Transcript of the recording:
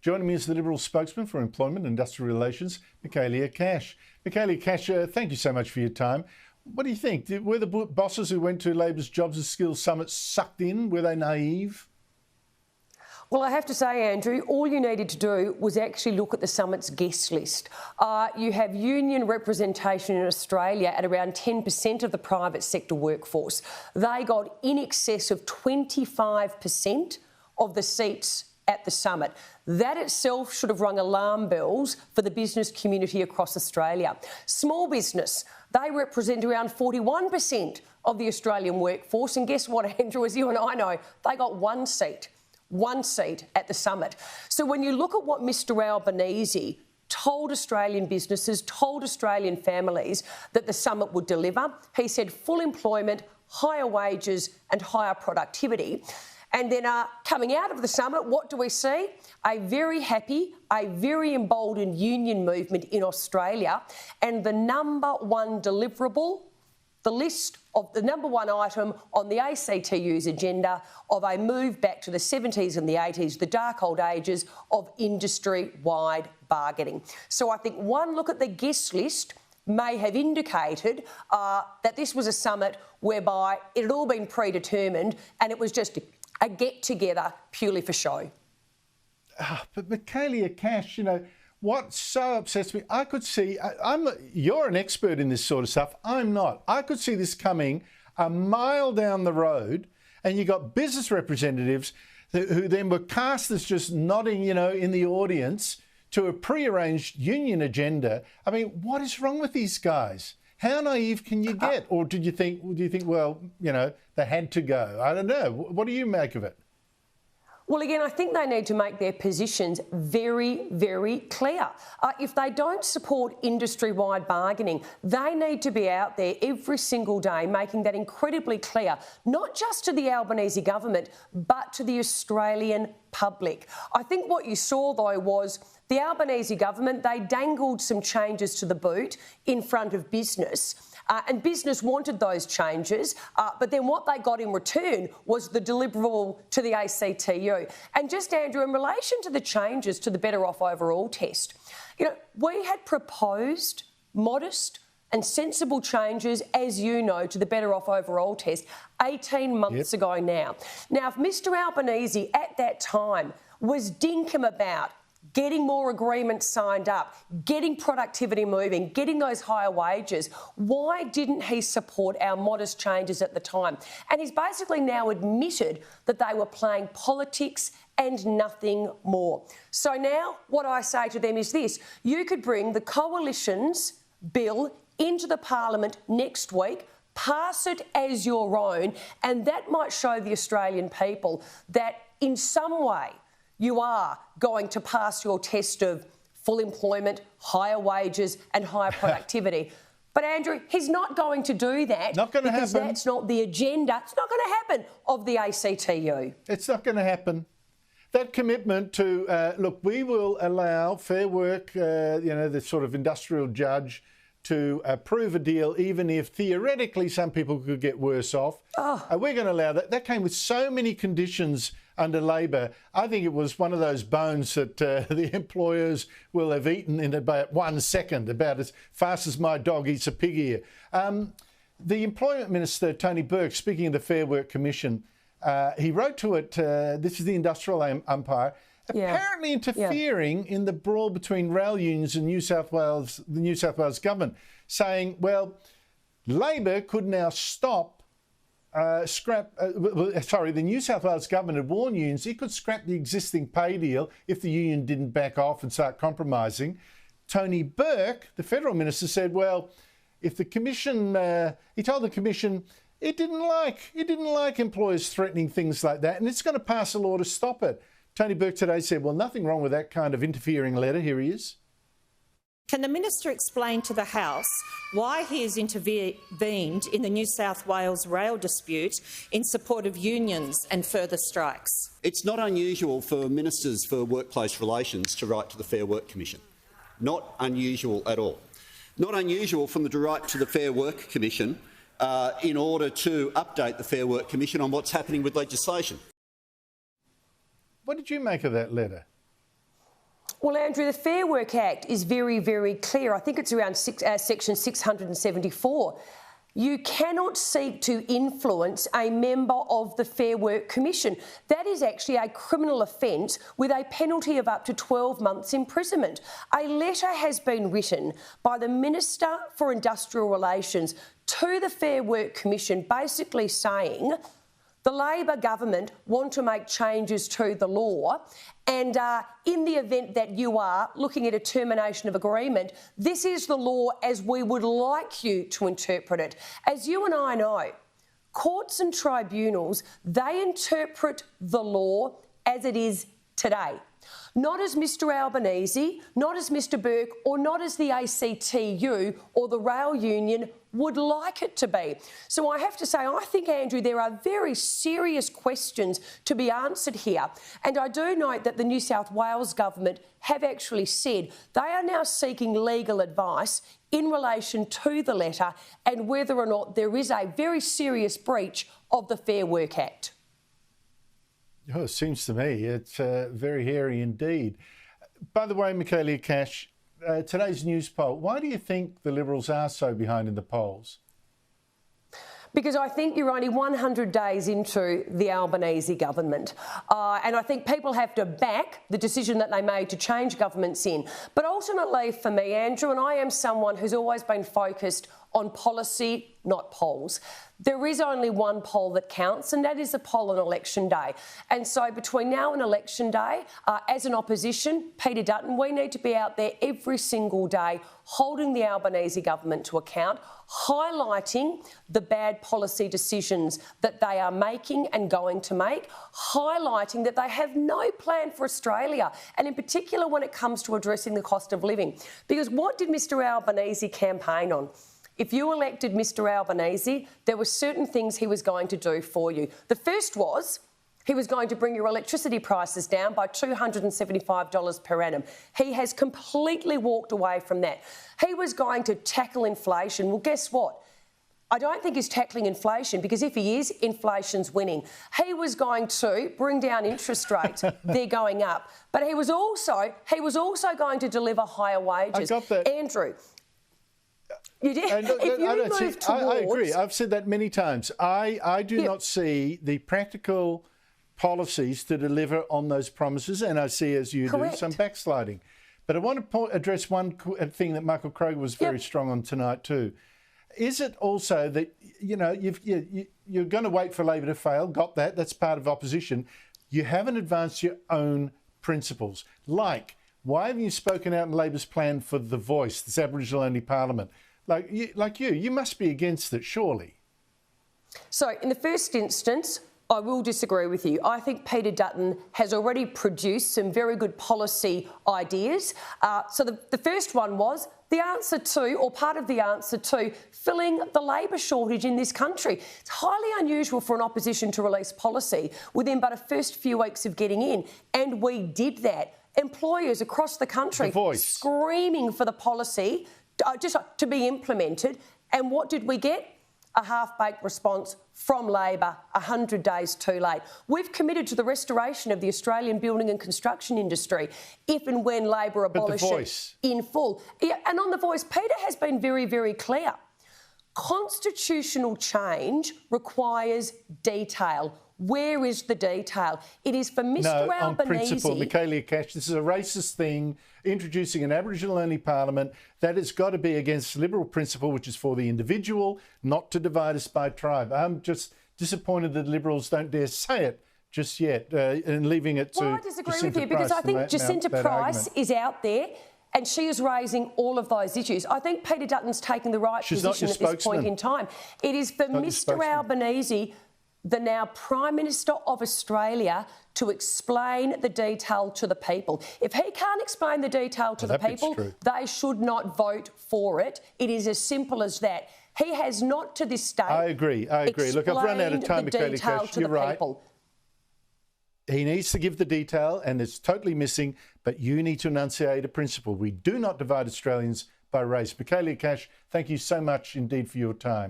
Joining me is the Liberal spokesman for Employment and Industrial Relations, Michaelia Cash. Michaelia Cash, thank you so much for your time. What do you think? Were the bosses who went to Labor's Jobs and Skills Summit sucked in? Were they naive? Well, I have to say, Andrew, all you needed to do was actually look at the summit's guest list. You have union representation in Australia at around 10% of the private sector workforce. They got in excess of 25% of the seats at the summit. That itself should have rung alarm bells for the business community across Australia. Small business, they represent around 41% of the Australian workforce. And guess what, Andrew, as you and I know, they got one seat at the summit. So when you look at what Mr Albanese told Australian businesses, told Australian families that the summit would deliver, he said full employment, higher wages and higher productivity. And then coming out of the summit, what do we see? A very happy, a very emboldened union movement in Australia, and the number one deliverable, the list of the number one item on the ACTU's agenda of a move back to the 70s and the 80s, the dark old ages of industry-wide bargaining. So I think one look at the guest list may have indicated that this was a summit whereby it had all been predetermined and it was just a get-together purely for show. But Michaelia Cash, you know, what so upsets me, I could see, you're an expert in this sort of stuff, I'm not. I could see this coming a mile down the road, and you got business representatives who then were cast as just nodding, you know, in the audience to a pre-arranged union agenda. I mean, what is wrong with these guys? How naive can you get? Or do you think, well, you know, they had to go? I don't know. What do you make of it? Well, again, I think they need to make their positions very, very clear. If they don't support industry-wide bargaining, they need to be out there every single day making that incredibly clear, not just to the Albanese government, but to the Australian public. I think what you saw, though, was the Albanese government, they dangled some changes to the boot in front of business. And business wanted those changes, but then what they got in return was the deliverable to the ACTU. And just, Andrew, in relation to the changes to the Better Off Overall test, you know, we had proposed modest and sensible changes, as you know, to the Better Off Overall test 18 months ago now. Now, if Mr Albanese at that time was dinkum about getting more agreements signed up, getting productivity moving, getting those higher wages, why didn't he support our modest changes at the time? And he's basically now admitted that they were playing politics and nothing more. So now what I say to them is this: you could bring the coalition's bill into the Parliament next week, pass it as your own, and that might show the Australian people that in some way you are going to pass your test of full employment, higher wages and higher productivity. But, Andrew, he's not going to do that. Not going to happen. Because that's not the agenda. It's not going to happen of the ACTU. It's not going to happen. That commitment to, look, we will allow Fair Work, you know, the sort of industrial judge to approve a deal, even if theoretically some people could get worse off. We're going to allow that. That came with so many conditions under Labor. I think it was one of those bones that the employers will have eaten in about 1 second, about as fast as my dog eats a pig ear. The Employment Minister, Tony Burke, speaking of the Fair Work Commission, he wrote to it, this is the industrial umpire, apparently interfering in the brawl between rail unions and the New South Wales government, saying, well, Labor could now stop the New South Wales government had warned unions it could scrap the existing pay deal if the union didn't back off and start compromising. Tony Burke, the federal minister, said, well, if the commission, he told the commission it didn't like employers threatening things like that, and it's going to pass a law to stop it. Tony Burke today said, well, nothing wrong with that kind of interfering letter. Here he is. Can the minister explain to the House why he has intervened in the New South Wales rail dispute in support of unions and further strikes? It's not unusual for ministers for workplace relations to write to the Fair Work Commission. Not unusual at all. Not unusual for them to write to the Fair Work Commission in order to update the Fair Work Commission on what's happening with legislation. What did you make of that letter? Well, Andrew, the Fair Work Act is very, very clear. I think it's around section 674. You cannot seek to influence a member of the Fair Work Commission. That is actually a criminal offence with a penalty of up to 12 months imprisonment. A letter has been written by the Minister for Industrial Relations to the Fair Work Commission basically saying the Labor government want to make changes to the law, and in the event that you are looking at a termination of agreement, this is the law as we would like you to interpret it. As you and I know, courts and tribunals, they interpret the law as it is today. Not as Mr Albanese, not as Mr Burke, or not as the ACTU or the rail union would like it to be. So I have to say, I think, Andrew, there are very serious questions to be answered here. And I do note that the New South Wales government have actually said they are now seeking legal advice in relation to the letter and whether or not there is a very serious breach of the Fair Work Act. Oh, it seems to me it's very hairy indeed. By the way, Michaelia Cash, today's news poll, why do you think the Liberals are so behind in the polls? Because I think you're only 100 days into the Albanese government. And I think people have to back the decision that they made to change governments in. But ultimately, for me, Andrew, and I am someone who's always been focused on policy, not polls. There is only one poll that counts, and that is the poll on election day. And so between now and election day, as an opposition, Peter Dutton, we need to be out there every single day holding the Albanese government to account, highlighting the bad policy decisions that they are making and going to make, highlighting that they have no plan for Australia, and in particular when it comes to addressing the cost of living. Because what did Mr Albanese campaign on? If you elected Mr Albanese, there were certain things he was going to do for you. The first was he was going to bring your electricity prices down by $275 per annum. He has completely walked away from that. He was going to tackle inflation. Well, guess what? I don't think he's tackling inflation, because if he is, inflation's winning. He was going to bring down interest rates. They're going up. But he was also going to deliver higher wages. I got that. Andrew, you did. I agree. I've said that many times. I do not see the practical policies to deliver on those promises, and I see, as you do, some backsliding. But I want to address one thing that Michael Kroger was very strong on tonight too. Is it also that, you know, you're going to wait for Labor to fail? Got that? That's part of opposition. You haven't advanced your own principles. Like, why haven't you spoken out in Labor's plan for The Voice, this Aboriginal-only parliament? Like you must be against it, surely. So, in the first instance, I will disagree with you. I think Peter Dutton has already produced some very good policy ideas. So the first one was the answer to, or part of the answer to, filling the labour shortage in this country. It's highly unusual for an opposition to release policy within but a first few weeks of getting in, and we did that. Employers across the country screaming for the policy just to be implemented. And what did we get? A half-baked response from Labor 100 days too late. We've committed to the restoration of the Australian building and construction industry if and when Labor abolish it in full. Yeah, and on The Voice, Peter has been very, very clear. Constitutional change requires detail. Where is the detail? It is for Mr Albanese... on principle, Michaelia Cash, this is a racist thing, introducing an Aboriginal-only parliament. That has got to be against Liberal principle, which is for the individual, not to divide us by tribe. I'm just disappointed that Liberals don't dare say it just yet, and leaving it to... Well, I disagree with you, because I think Jacinta Price is out there and she is raising all of those issues. I think Peter Dutton's taking the right position at this point in time. It is for Mr Albanese, the now Prime Minister of Australia, to explain the detail to the people. If he can't explain the detail to the people, they should not vote for it. It is as simple as that. He has not to this date. I agree. Look, I've run out of time, Michaelia Cash. You're right. He needs to give the detail, and it's totally missing, but you need to enunciate a principle. We do not divide Australians by race. Michaelia Cash, thank you so much indeed for your time.